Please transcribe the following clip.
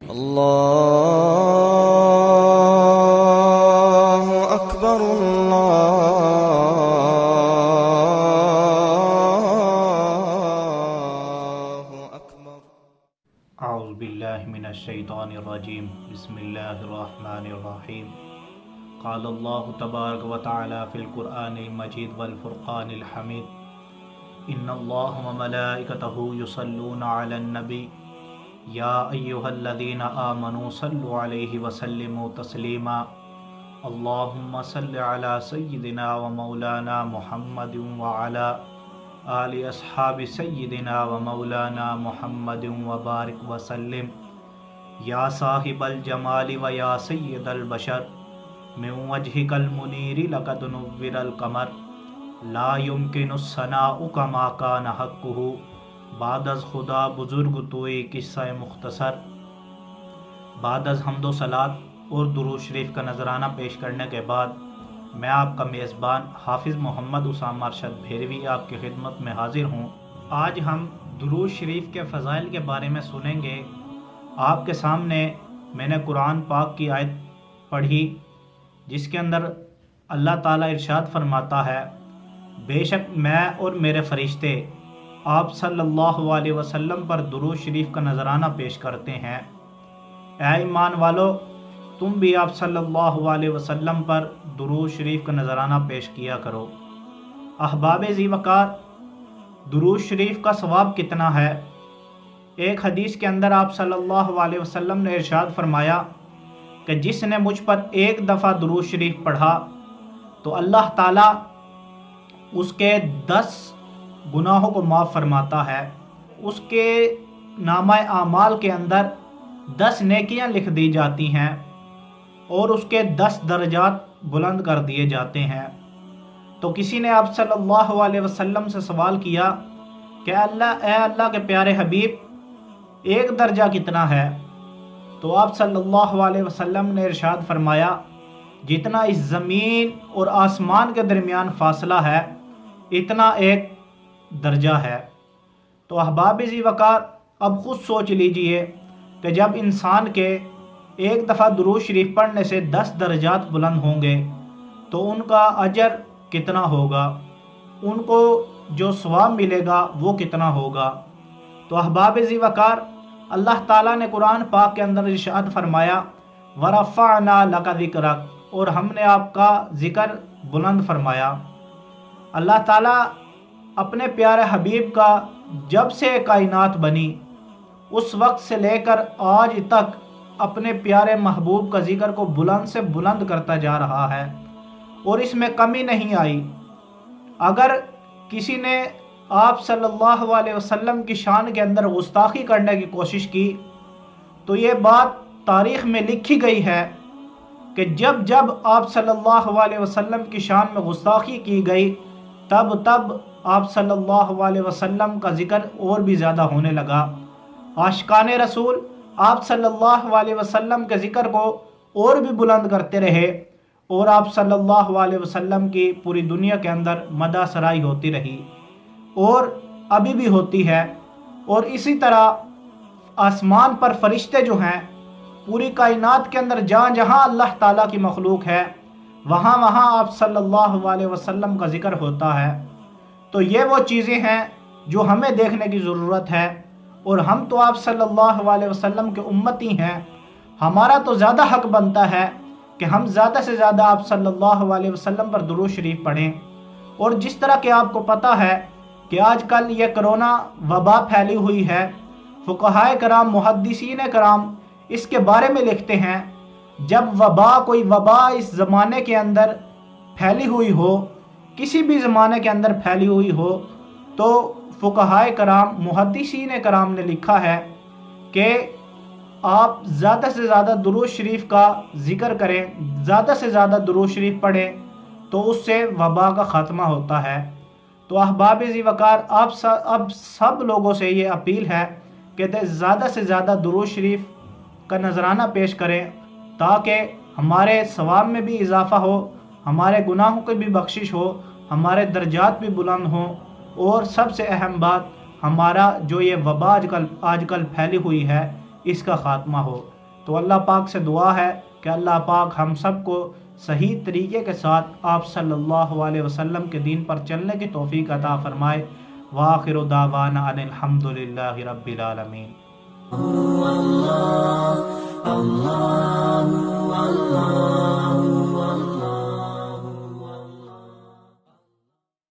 اللہ اکبر اللہ اکبر۔ اعوذ باللہ من الشیطان الرجیم، بسم اللہ الرحمن الرحیم۔ قال اللہ تبارک و تعالی فی القرآن المجید والفرقان الحمید، ان اللہ وملائکتہ یصلون علی النبی یا ایہا الذین آمنوا صلوا علیہ وسلموا تسلیما، اللہم صل علی سیدنا و مولانا محمد وعلی آل اصحاب سیدنا و مولانا محمد وبارک وسلم۔ یا صاحب الجمال و یا سید البشر، من وجہک المنیر لقد نور القمر، لا یمکن الثناء کما کان حقہ، بعد از خدا بزرگ توئی قصہ مختصر۔ بعد از حمد و صلات اور درود شریف کا نذرانہ پیش کرنے کے بعد میں آپ کا میزبان حافظ محمد اسامہ ارشد بھیروی آپ کی خدمت میں حاضر ہوں۔ آج ہم درود شریف کے فضائل کے بارے میں سنیں گے۔ آپ کے سامنے میں نے قرآن پاک کی آیت پڑھی جس کے اندر اللہ تعالیٰ ارشاد فرماتا ہے، بے شک میں اور میرے فرشتے آپ صلی اللہ علیہ وسلم پر درود شریف کا نذرانہ پیش کرتے ہیں۔ اے ایمان والو، تم بھی آپ صلی اللہ علیہ وسلم پر درود شریف کا نذرانہ پیش کیا کرو۔ احباب ذی وقار، درود شریف کا ثواب کتنا ہے؟ ایک حدیث کے اندر آپ صلی اللہ علیہ وسلم نے ارشاد فرمایا کہ جس نے مجھ پر ایک دفعہ درود شریف پڑھا تو اللہ تعالیٰ اس کے 10 گناہوں کو معاف فرماتا ہے، اس کے نامہ اعمال کے اندر 10 نیکیاں لکھ دی جاتی ہیں اور اس کے 10 درجات بلند کر دیے جاتے ہیں۔ تو کسی نے آپ صلی اللہ علیہ وسلم سے سوال کیا کہ اے اللہ کے پیارے حبیب، ایک درجہ کتنا ہے؟ تو آپ صلی اللہ علیہ وسلم نے ارشاد فرمایا، جتنا اس زمین اور آسمان کے درمیان فاصلہ ہے اتنا ایک درجہ ہے۔ تو احباب ذی وقار، اب خود سوچ لیجئے کہ جب انسان کے ایک دفعہ درود شریف پڑھنے سے 10 درجات بلند ہوں گے تو ان کا اجر کتنا ہوگا، ان کو جو ثواب ملے گا وہ کتنا ہوگا۔ تو احباب ذی وقار، اللہ تعالیٰ نے قرآن پاک کے اندر ارشاد فرمایا، وَرَفَعْنَا لَكَ ذِكْرَكَ، اور ہم نے آپ کا ذکر بلند فرمایا۔ اللہ تعالیٰ اپنے پیارے حبیب کا جب سے کائنات بنی اس وقت سے لے کر آج تک اپنے پیارے محبوب کا ذکر کو بلند سے بلند کرتا جا رہا ہے اور اس میں کمی نہیں آئی۔ اگر کسی نے آپ صلی اللہ علیہ وسلم کی شان کے اندر گستاخی کرنے کی کوشش کی تو یہ بات تاریخ میں لکھی گئی ہے کہ جب جب آپ صلی اللہ علیہ وسلم کی شان میں گستاخی کی گئی تب آپ صلی اللہ علیہ وسلم کا ذکر اور بھی زیادہ ہونے لگا۔ عاشقان رسول آپ صلی اللہ علیہ وسلم کے ذکر کو اور بھی بلند کرتے رہے اور آپ صلی اللہ علیہ وسلم کی پوری دنیا کے اندر مدح سرائی ہوتی رہی اور ابھی بھی ہوتی ہے۔ اور اسی طرح آسمان پر فرشتے جو ہیں، پوری کائنات کے اندر جہاں جہاں اللہ تعالیٰ کی مخلوق ہے وہاں وہاں آپ صلی اللہ علیہ وسلم کا ذکر ہوتا ہے۔ تو یہ وہ چیزیں ہیں جو ہمیں دیکھنے کی ضرورت ہے، اور ہم تو آپ صلی اللہ علیہ وسلم کے امتی ہیں، ہمارا تو زیادہ حق بنتا ہے کہ ہم زیادہ سے زیادہ آپ صلی اللہ علیہ وسلم پر درود شریف پڑھیں۔ اور جس طرح کہ آپ کو پتہ ہے کہ آج کل یہ کرونا وبا پھیلی ہوئی ہے، فقہائے کرام، محدثین کرام اس کے بارے میں لکھتے ہیں، جب کوئی وبا اس زمانے کے اندر پھیلی ہوئی ہو، کسی بھی زمانے کے اندر پھیلی ہوئی ہو، تو فقہائے کرام، محدثین کرام نے لکھا ہے کہ آپ زیادہ سے زیادہ درود شریف کا ذکر کریں، زیادہ سے زیادہ درود شریف پڑھیں تو اس سے وبا کا خاتمہ ہوتا ہے۔ تو احباب ذی وقار، اب سب لوگوں سے یہ اپیل ہے کہ زیادہ سے زیادہ درود شریف کا نذرانہ پیش کریں تاکہ ہمارے ثواب میں بھی اضافہ ہو، ہمارے گناہوں کی بھی بخشش ہو، ہمارے درجات بھی بلند ہوں، اور سب سے اہم بات، ہمارا جو یہ وبا آج کل پھیلی ہوئی ہے اس کا خاتمہ ہو۔ تو اللہ پاک سے دعا ہے کہ اللہ پاک ہم سب کو صحیح طریقے کے ساتھ آپ صلی اللہ علیہ وسلم کے دین پر چلنے کی توفیق عطا فرمائے۔ وآخر دعوانا ان الحمد للہ رب العالمین۔ اللہ